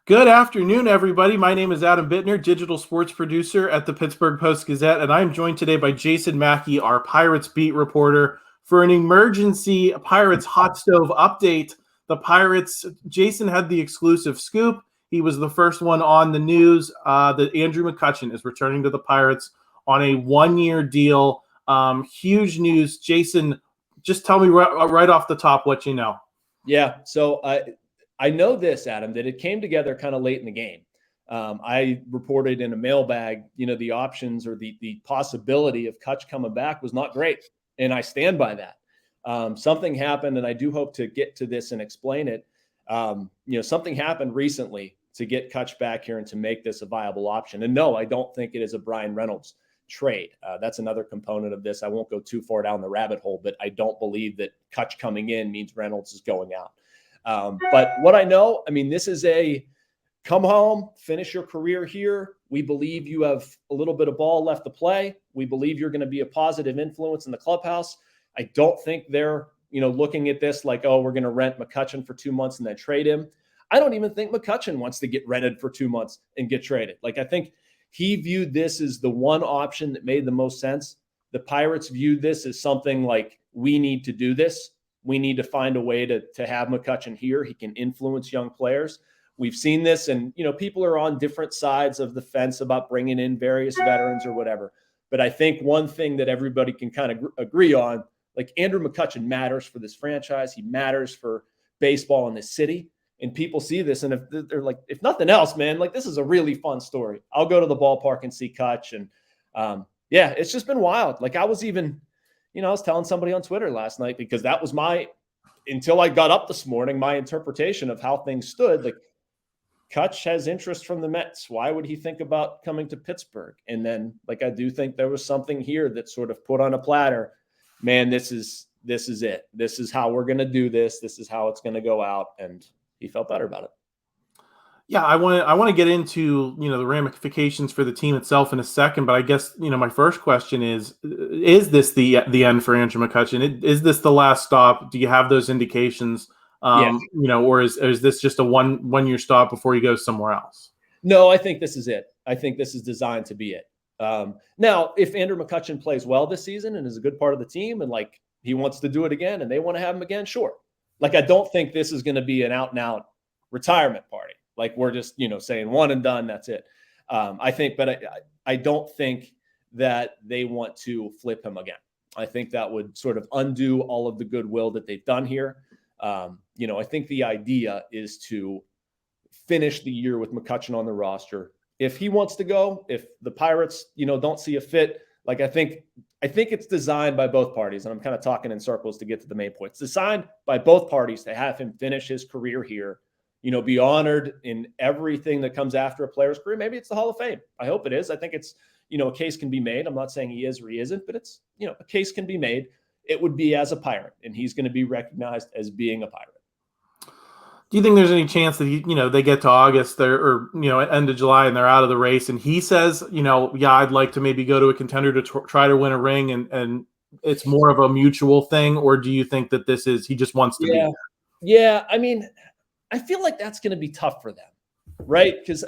Good afternoon, everybody. My name is Adam Bittner, digital sports producer at the Pittsburgh Post-Gazette, and I'm joined today by Jason Mackey, our Pirates beat reporter, for an emergency Pirates hot stove update. Jason had the exclusive scoop. He was the first one on the news that Andrew McCutchen is returning to the Pirates on a one-year deal. Huge news. Jason, just tell me right off the top what you know. Yeah, so I know this, Adam, that it came together kind of late in the game. I reported in a mailbag, the options or the possibility of Kutch coming back was not great. And I stand by that. Something happened, and I do hope to get to this and explain it. Something happened recently to get Kutch back here and to make this a viable option. And no, I don't think it is a Brian Reynolds trade. That's another component of this. I won't go too far down the rabbit hole, but I don't believe that Kutch coming in means Reynolds is going out. But what I know, this is a come home, finish your career here. We believe you have a little bit of ball left to play. We believe you're going to be a positive influence in the clubhouse. I don't think they're, looking at this like, oh, we're going to rent McCutchen for 2 months and then trade him. I don't even think McCutchen wants to get rented for 2 months and get traded. I think he viewed this as the one option that made the most sense. The Pirates viewed this as something like, we need to do this. We need to find a way to have McCutchen here. He can influence young players. We've seen this, and, people are on different sides of the fence about bringing in various veterans or whatever. But I think one thing that everybody can kind of agree on, Andrew McCutchen matters for this franchise. He matters for baseball in this city. And people see this, and if they're like, if nothing else, man, this is a really fun story. I'll go to the ballpark and see Kutch. And it's just been wild. I was even, I was telling somebody on Twitter last night, because that was until I got up this morning, my interpretation of how things stood. Kutch has interest from the Mets. Why would he think about coming to Pittsburgh? And then, I do think there was something here that sort of put on a platter, man, this is it. This is how we're going to do this. This is how it's going to go out. And he felt better about it. Yeah, I want to get into, the ramifications for the team itself in a second, but I guess, my first question is this the end for Andrew McCutchen? Is this the last stop? Do you have those indications? Yes. Or is this just a one-year stop before he goes somewhere else? No, I think this is it. I think this is designed to be it. Now, if Andrew McCutchen plays well this season and is a good part of the team, and he wants to do it again and they want to have him again, sure. I don't think this is going to be an out-and-out retirement party. We're just, saying one and done, that's it. I don't think that they want to flip him again. I think that would sort of undo all of the goodwill that they've done here. I think the idea is to finish the year with McCutchen on the roster. If he wants to go, if the Pirates, don't see a fit, I think it's designed by both parties, and I'm kind of talking in circles to get to the main point. It's designed by both parties to have him finish his career here, be honored in everything that comes after a player's career. Maybe it's the Hall of Fame. I hope it is. I think it's, a case can be made. I'm not saying he is or he isn't, but it's, a case can be made. It would be as a Pirate, and he's going to be recognized as being a Pirate. Do you think there's any chance that they get to August or end of July and they're out of the race, and he says, I'd like to maybe go to a contender to try to win a ring, and it's more of a mutual thing? Or do you think that he just wants to be there? Yeah. I feel like that's going to be tough for them, right? Because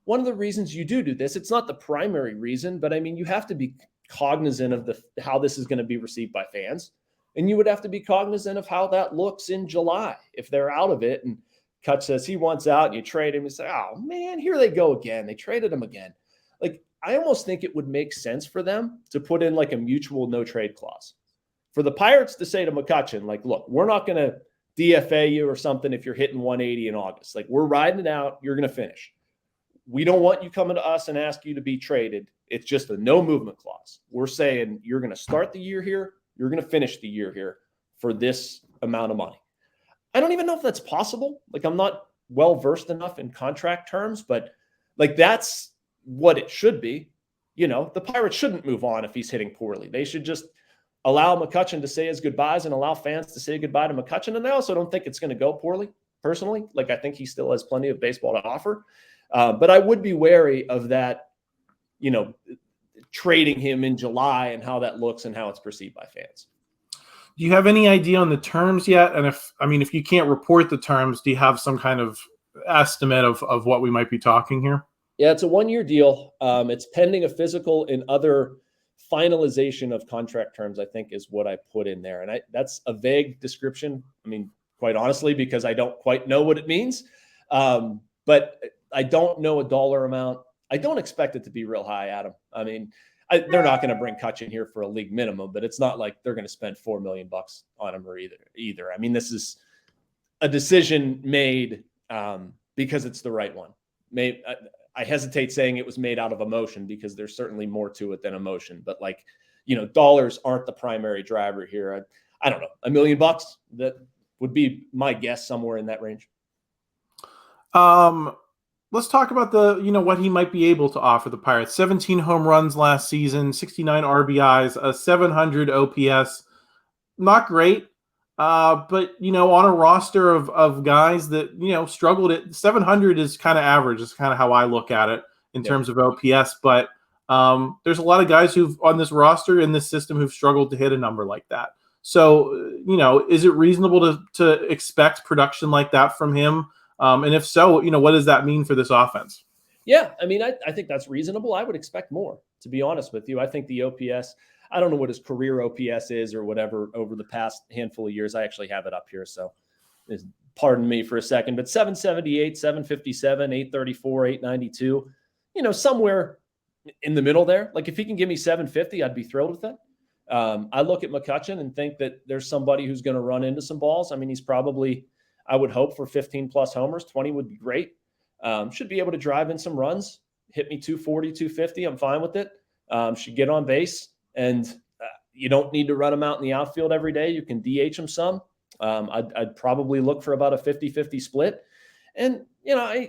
one of the reasons you do this, it's not the primary reason, but you have to be cognizant of how this is going to be received by fans. And you would have to be cognizant of how that looks in July if they're out of it. And Kutch says he wants out, and you trade him. You say, oh, man, here they go again. They traded him again. I almost think it would make sense for them to put in a mutual no-trade clause. For the Pirates to say to McCutchen, look, we're not going to DFA you or something if you're hitting 180 in August. We're riding it out. You're going to finish. We don't want you coming to us and ask you to be traded. It's just a no movement clause. We're saying you're going to start the year here. You're going to finish the year here for this amount of money. I don't even know if that's possible. I'm not well-versed enough in contract terms, but that's what it should be. The Pirates shouldn't move on if he's hitting poorly. They should just allow McCutchen to say his goodbyes and allow fans to say goodbye to McCutchen. And I also don't think it's going to go poorly, personally. I think he still has plenty of baseball to offer. But I would be wary of that, trading him in July and how that looks and how it's perceived by fans. Do you have any idea on the terms yet? And if you can't report the terms, do you have some kind of estimate of what we might be talking here? Yeah, it's a 1-year deal. It's pending a physical and other finalization of contract terms, I think is what I put in there. And that's a vague description. I mean, quite honestly, because I don't quite know what it means. But I don't know a dollar amount. I don't expect it to be real high, Adam. I mean, they're not going to bring Kutch in here for a league minimum, but it's not like they're going to spend $4 million on him or either. I mean, this is a decision made because it's the right one. I hesitate saying it was made out of emotion because there's certainly more to it than emotion, but dollars aren't the primary driver here. I don't know, $1 million, that would be my guess, somewhere in that range. Let's talk about what he might be able to offer the Pirates. 17 home runs last season, 69 RBIs, a 700 OPS. Not great. But on a roster of guys that, struggled at 700 is kind of average. Is kind of how I look at it in terms of OPS. But there's a lot of guys who've on this roster in this system who've struggled to hit a number like that. So, is it reasonable to expect production like that from him? And if so, what does that mean for this offense? Yeah, I mean, I think that's reasonable. I would expect more, to be honest with you. I think the OPS, I don't know what his career OPS is or whatever over the past handful of years. I actually have it up here, so pardon me for a second. But 778, 757, 834, 892, somewhere in the middle there. Like if he can give me 750, I'd be thrilled with it. I look at McCutchen and think that there's somebody who's going to run into some balls. I mean, he's probably, I would hope for 15 plus homers. 20 would be great. Should be able to drive in some runs, hit me 240, 250. I'm fine with it. Should get on base. And you don't need to run him out in the outfield every day. You can DH him some. I'd probably look for about a 50-50 split. And,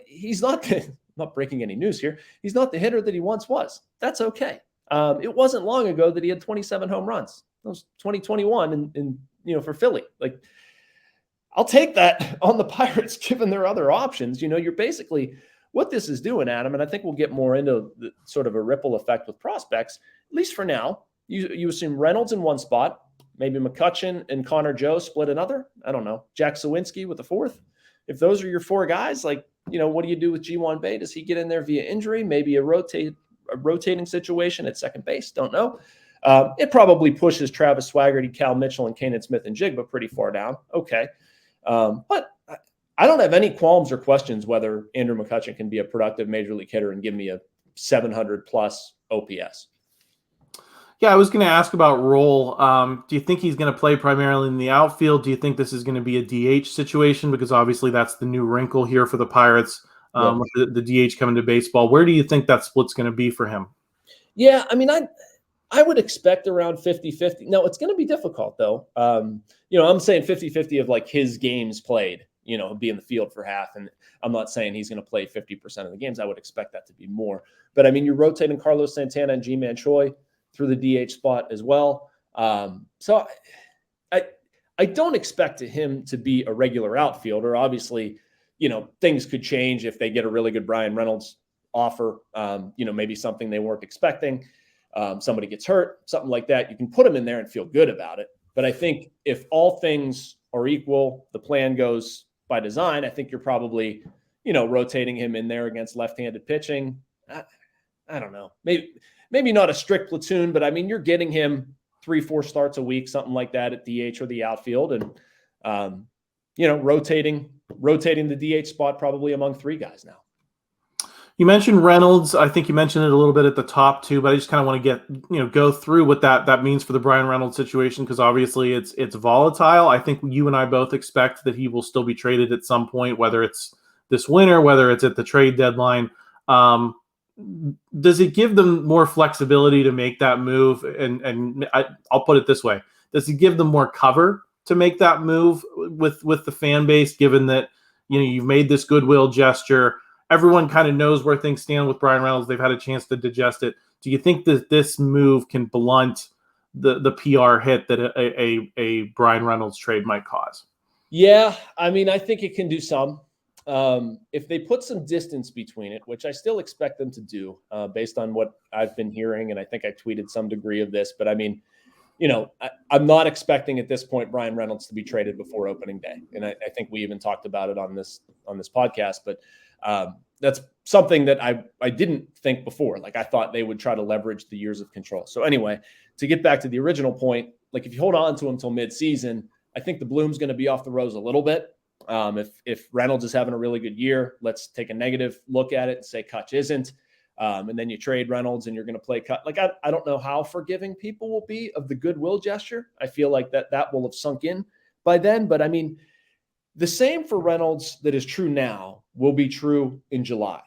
he's not breaking any news here. He's not the hitter that he once was. That's okay. It wasn't long ago that he had 27 home runs. That was 2021 and for Philly. Like, I'll take that on the Pirates, given their other options. You're basically what this is doing, Adam, and I think we'll get more into the sort of a ripple effect with prospects, at least for now. You assume Reynolds in one spot, maybe McCutchen and Connor Joe split another. I don't know. Jack Sawinski with the fourth. If those are your four guys, what do you do with G1 Bay? Does he get in there via injury? Maybe a rotating situation at second base? Don't know. It probably pushes Travis Swaggerty, Cal Mitchell, and Kanan Smith and Jigba pretty far down. Okay. But I don't have any qualms or questions whether Andrew McCutchen can be a productive major league hitter and give me a 700 plus OPS. Yeah, I was going to ask about role. Do you think he's going to play primarily in the outfield? Do you think this is going to be a DH situation? Because obviously that's the new wrinkle here for the Pirates, with the DH coming to baseball. Where do you think that split's going to be for him? Yeah, I mean, I would expect around 50-50. No, it's going to be difficult, though. I'm saying 50-50 of like his games played, be in the field for half. And I'm not saying he's going to play 50% of the games. I would expect that to be more. But, I mean, you're rotating Carlos Santana and G-Man Choi through the DH spot as well. So I don't expect him to be a regular outfielder. Obviously, things could change if they get a really good Brian Reynolds offer, maybe something they weren't expecting. Somebody gets hurt, something like that. You can put him in there and feel good about it. But I think if all things are equal, the plan goes by design, I think you're probably, rotating him in there against left-handed pitching. I don't know. Maybe not a strict platoon, but I mean, you're getting him 3-4 starts a week, something like that at DH or the outfield. And, rotating the DH spot probably among three guys now. You mentioned Reynolds. I think you mentioned it a little bit at the top too, but I just kind of want to go through what that means for the Brian Reynolds situation, because obviously it's volatile. I think you and I both expect that he will still be traded at some point, whether it's this winter, whether it's at the trade deadline. Does it give them more flexibility to make that move? And I'll put it this way: does it give them more cover to make that move with the fan base, given that you've made this goodwill gesture? Everyone kind of knows where things stand with Brian Reynolds. They've had a chance to digest it. Do you think that this move can blunt the PR hit that a Brian Reynolds trade might cause? Yeah, I mean, I think it can do some. If they put some distance between it, which I still expect them to do, based on what I've been hearing, and I think I tweeted some degree of this, but I mean, I'm not expecting at this point Brian Reynolds to be traded before opening day, and I think we even talked about it on this podcast. But that's something that I didn't think before. Like, I thought they would try to leverage the years of control. So anyway, to get back to the original point, like, if you hold on to him until midseason, I think the bloom's going to be off the rose a little bit. If Reynolds is having a really good year, let's take a negative look at it and say Kutch isn't. And then you trade Reynolds and you're going to play Kutch. Like, I don't know how forgiving people will be of the goodwill gesture. I feel like that will have sunk in by then. But I mean, the same for Reynolds that is true now will be true in July.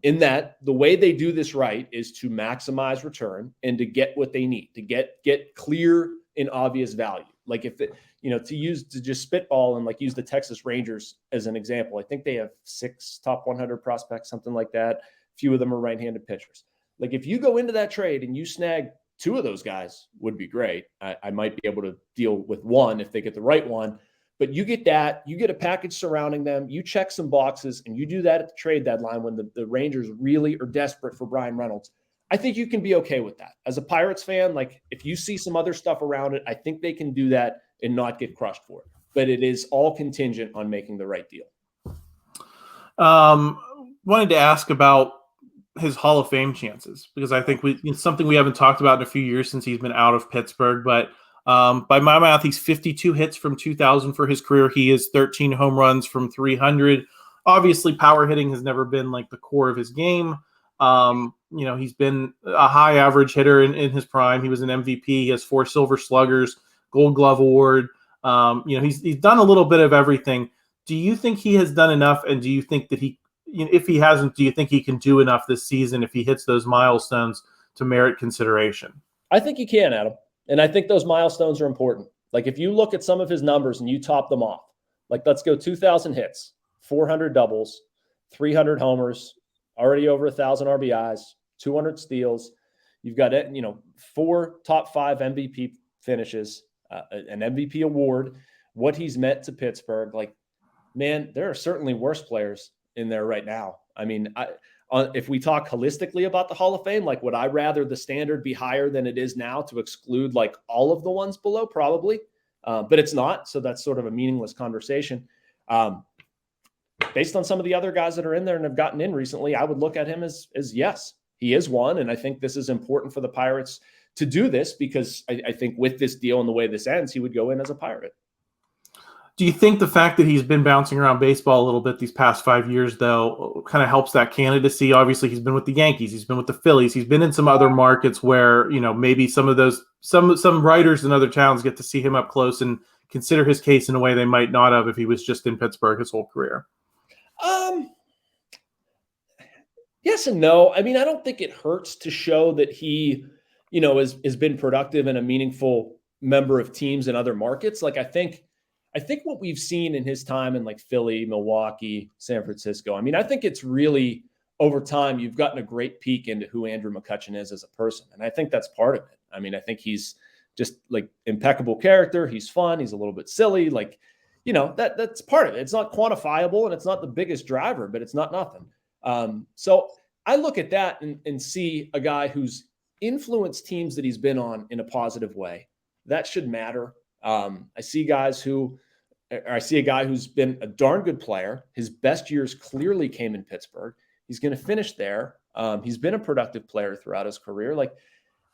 In that the way they do this right is to maximize return and to get what they need, to get clear and obvious value. Like, if it, to just spitball and like use the Texas Rangers as an example, I think they have 6 top 100 prospects, something like that. Few of them are right-handed pitchers. Like, if you go into that trade and you snag 2 of those guys, would be great. I might be able to deal with 1 if they get the right one. But you get that, you get a package surrounding them, you check some boxes, and you do that at the trade deadline when the Rangers really are desperate for Brian Reynolds. I think you can be okay with that. As a Pirates fan, like, if you see some other stuff around it, I think they can do that and not get crushed for it. But it is all contingent on making the right deal. Wanted to ask about his Hall of Fame chances, because I think it's something we haven't talked about in a few years since he's been out of Pittsburgh. But by my math, he's 52 hits from 2000 for his career. He is 13 home runs from 300. Obviously, power hitting has never been like the core of his game. He's been a high average hitter in his prime. He was an MVP. He has 4 Silver Sluggers, Gold Glove Award. He's done a little bit of everything. Do you think he has done enough? And do you think that if he hasn't, do you think he can do enough this season if he hits those milestones to merit consideration? I think he can, Adam. And I think those milestones are important. Like, if you look at some of his numbers and you top them off, like, let's go 2,000 hits, 400 doubles, 300 homers, already over 1,000 RBIs, 200 steals. You've got 4 top 5 MVP finishes, an MVP award, what he's meant to Pittsburgh. Like, man, there are certainly worse players in there right now. I mean, if we talk holistically about the Hall of Fame, like, would I rather the standard be higher than it is now to exclude like all of the ones below? Probably, but it's not. So that's sort of a meaningless conversation. Based on some of the other guys that are in there and have gotten in recently, I would look at him as yes, he is one. And I think this is important for the Pirates to do this, because I think with this deal and the way this ends, he would go in as a Pirate. Do you think the fact that he's been bouncing around baseball a little bit these past 5 years, though, kind of helps that candidacy? Obviously, he's been with the Yankees, he's been with the Phillies, he's been in some other markets where, maybe some of those, some writers in other towns get to see him up close and consider his case in a way they might not have if he was just in Pittsburgh his whole career. Yes and no. I mean, I don't think it hurts to show that he, has been productive and a meaningful member of teams in other markets. Like, I think what we've seen in his time in like Philly, Milwaukee, San Francisco, I mean, I think it's really, over time, you've gotten a great peek into who Andrew McCutchen is as a person. And I think that's part of it. I mean, I think he's just like impeccable character. He's fun. He's a little bit silly. Like, that's part of it. It's not quantifiable and it's not the biggest driver, but it's not nothing. So I look at that and see a guy who's influenced teams that he's been on in a positive way. That should matter. I see a guy who's been a darn good player. His best years clearly came in Pittsburgh. He's going to finish there. He's been a productive player throughout his career. Like,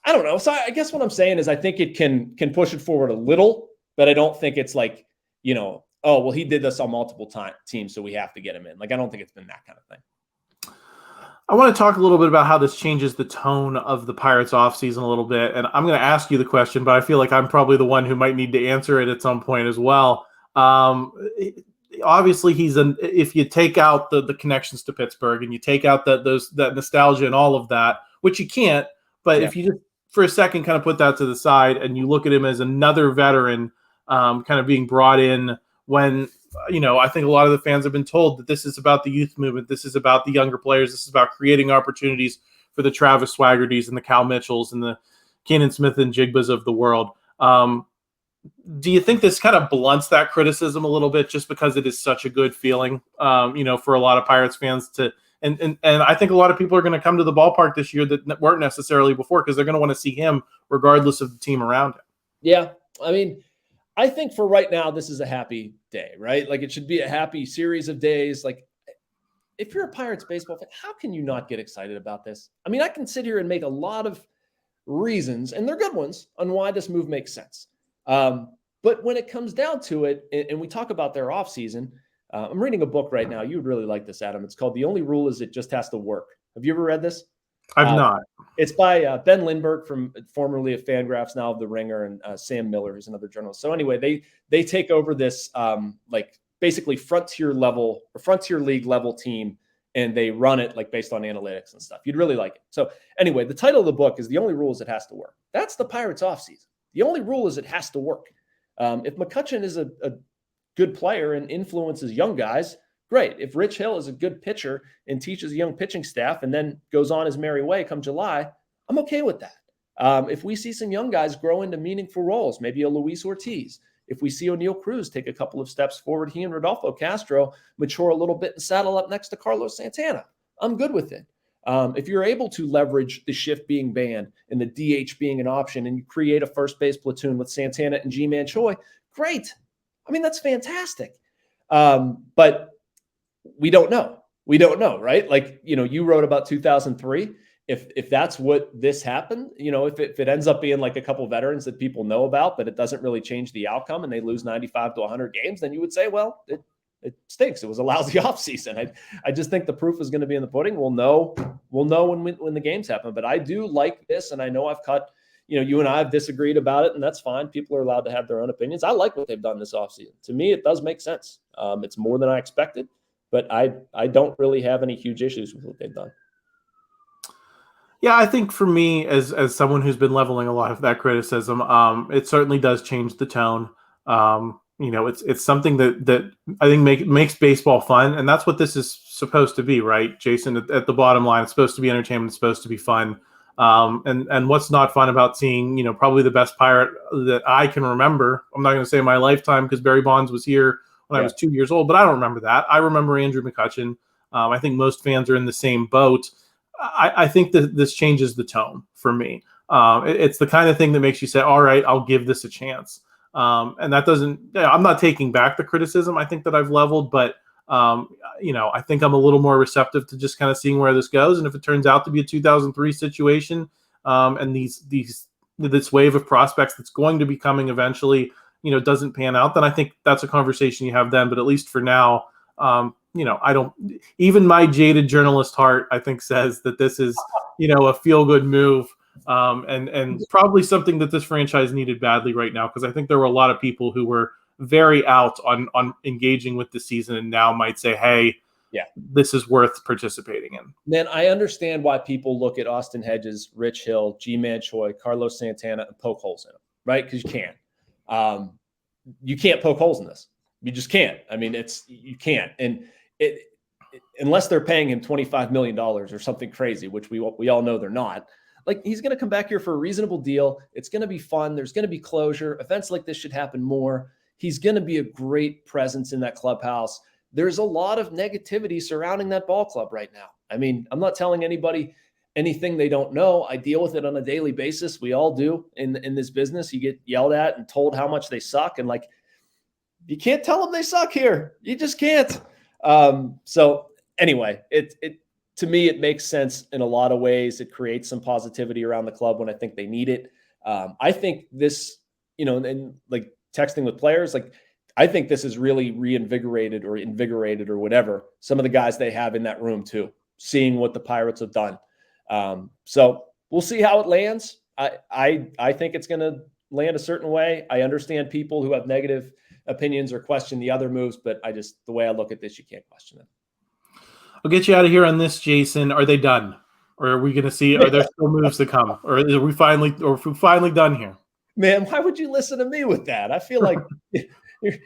I don't know. So I guess what I'm saying is I think it can push it forward a little, but I don't think it's like, oh, well, he did this on multiple teams, so we have to get him in. Like, I don't think it's been that kind of thing. I want to talk a little bit about how this changes the tone of the Pirates offseason a little bit. And I'm going to ask you the question, but I feel like I'm probably the one who might need to answer it at some point as well. Obviously, if you take out the connections to Pittsburgh and you take out that nostalgia and all of that, which you can't, but if you just for a second kind of put that to the side and you look at him as another veteran kind of being brought in when – I think a lot of the fans have been told that this is about the youth movement. This is about the younger players. This is about creating opportunities for the Travis Swaggertys and the Cal Mitchells and the Cannon Smith and Jigbas of the world. Do you think this kind of blunts that criticism a little bit just because it is such a good feeling, for a lot of Pirates fans and I think a lot of people are going to come to the ballpark this year that weren't necessarily before because they're going to want to see him regardless of the team around him. Yeah. I mean, I think for right now, this is a happy day, right? Like it should be a happy series of days. Like if you're a Pirates baseball fan, how can you not get excited about this? I mean, I can sit here and make a lot of reasons, and they're good ones, on why this move makes sense. But when it comes down to it, and we talk about their offseason, I'm reading a book right now. You would really like this, Adam. It's called The Only Rule Is It Just Has to Work. Have you ever read this? I've not. It's by Ben Lindbergh, from formerly of Fangraphs, now of The Ringer, and Sam Miller, who's another journalist. So anyway, they take over this like basically frontier league level team, and they run it like based on analytics and stuff. You'd really like it. So anyway, the title of the book is The Only Rule Is It Has to Work. That's the Pirates offseason. The only rule is it has to work. If McCutchen is a good player and influences young guys, great. If Rich Hill is a good pitcher and teaches a young pitching staff and then goes on his merry way come July, I'm okay with that. If we see some young guys grow into meaningful roles, maybe a Luis Ortiz, if we see O'Neal Cruz take a couple of steps forward, he and Rodolfo Castro mature a little bit and saddle up next to Carlos Santana, I'm good with it. If you're able to leverage the shift being banned and the DH being an option, and you create a first base platoon with Santana and G-Man Choi, great. I mean, that's fantastic. But we don't know. We don't know, right? Like, you wrote about 2003. If that's what this happened, if it ends up being like a couple veterans that people know about, but it doesn't really change the outcome and they lose 95 to 100 games, then you would say, well, it stinks. It was a lousy offseason. I just think the proof is going to be in the pudding. We'll know when the games happen. But I do like this, and I know I've cut, you and I have disagreed about it, and that's fine. People are allowed to have their own opinions. I like what they've done this offseason. To me, it does make sense. It's more than I expected, but I don't really have any huge issues with what they've done. Yeah, I think for me, as someone who's been leveling a lot of that criticism, it certainly does change the tone. It's something that I think makes baseball fun, and that's what this is supposed to be, right, Jason? At the bottom line, it's supposed to be entertainment, it's supposed to be fun. And what's not fun about seeing, probably the best Pirate that I can remember? I'm not going to say my lifetime because Barry Bonds was here when I was 2 years old, but I don't remember that. I remember Andrew McCutchen. I think most fans are in the same boat. I think that this changes the tone for me. It's the kind of thing that makes you say, all right, I'll give this a chance. And that doesn't, I'm not taking back the criticism I think that I've leveled, but, I think I'm a little more receptive to just kind of seeing where this goes. And if it turns out to be a 2003 situation, and this wave of prospects that's going to be coming eventually, doesn't pan out, then I think that's a conversation you have then. But at least for now, I don't, even my jaded journalist heart, I think, says that this is, a feel-good move, and probably something that this franchise needed badly right now, because I think there were a lot of people who were very out on engaging with the season and now might say, hey, this is worth participating in. Man, I understand why people look at Austin Hedges, Rich Hill, G-Man Choi, Carlos Santana, and poke holes in them, right? Because you can't. You can't poke holes in this. You just can't. I mean, you can't. And unless they're paying him $25 million or something crazy, which we all know they're not, like, he's going to come back here for a reasonable deal. It's going to be fun. There's going to be closure. Events like this should happen more. He's going to be a great presence in that clubhouse. There's a lot of negativity surrounding that ball club right now. I mean, I'm not telling anybody anything they don't know. I deal with it on a daily basis. We all do in this business. You get yelled at and told how much they suck. And like, you can't tell them they suck here. You just can't. So anyway, to me, it makes sense in a lot of ways. It creates some positivity around the club when I think they need it. I think this, and like texting with players, like, I think this is really reinvigorated or invigorated or whatever some of the guys they have in that room too, seeing what the Pirates have done. So we'll see how it lands. I think it's going to land a certain way. I understand people who have negative opinions or question the other moves, but the way I look at this, you can't question it. I'll get you out of here on this, Jason. Are they done? Or are we going to see, are there still moves to come? Or are we finally done here? Man, why would you listen to me with that? I feel like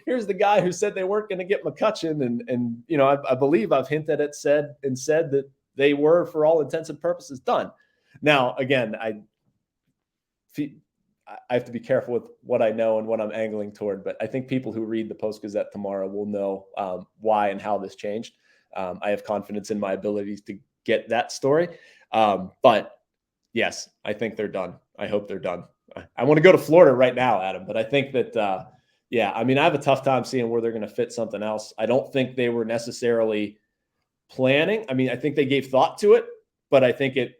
here's the guy who said they weren't going to get McCutchen. And I believe I've hinted at said that they were, for all intents and purposes, done. Now, again, I have to be careful with what I know and what I'm angling toward, but I think people who read the Post-Gazette tomorrow will know why and how this changed. I have confidence in my abilities to get that story. But yes, I think they're done. I hope they're done. I want to go to Florida right now, Adam, but I think that, yeah, I mean, I have a tough time seeing where they're going to fit something else. I don't think they were necessarily planning. I mean, I think they gave thought to it, but I think it,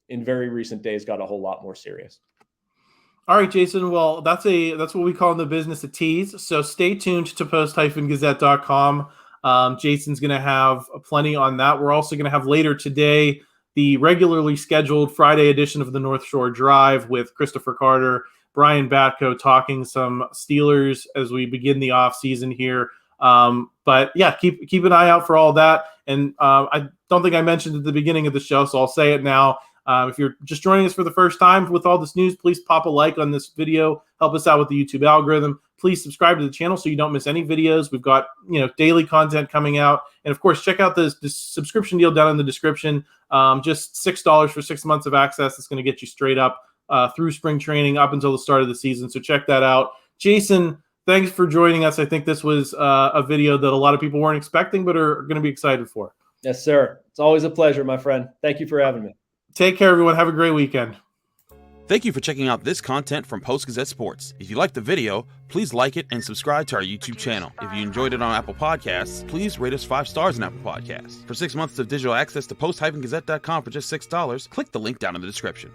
in very recent days got a whole lot more serious. All right, Jason. Well, that's what we call in the business a tease. So stay tuned to post-gazette.com. Jason's going to have plenty on that. We're also going to have later today the regularly scheduled Friday edition of the North Shore Drive with Christopher Carter, Brian Batko talking some Steelers as we begin the offseason here. But yeah, keep an eye out for all that. And I don't think I mentioned at the beginning of the show, so I'll say it now. If you're just joining us for the first time with all this news, please pop a like on this video. Help us out with the YouTube algorithm. Please subscribe to the channel so you don't miss any videos. We've got daily content coming out. And of course, check out this subscription deal down in the description. Just $6 for 6 months of access. It's going to get you straight up through spring training up until the start of the season. So check that out. Jason, thanks for joining us. I think this was a video that a lot of people weren't expecting but are going to be excited for. Yes, sir. It's always a pleasure, my friend. Thank you for having me. Take care, everyone. Have a great weekend. Thank you for checking out this content from Post-Gazette Sports. If you liked the video, please like it and subscribe to our YouTube channel. If you enjoyed it on Apple Podcasts, please rate us 5 stars on Apple Podcasts. For 6 months of digital access to post-gazette.com for just $6, click the link down in the description.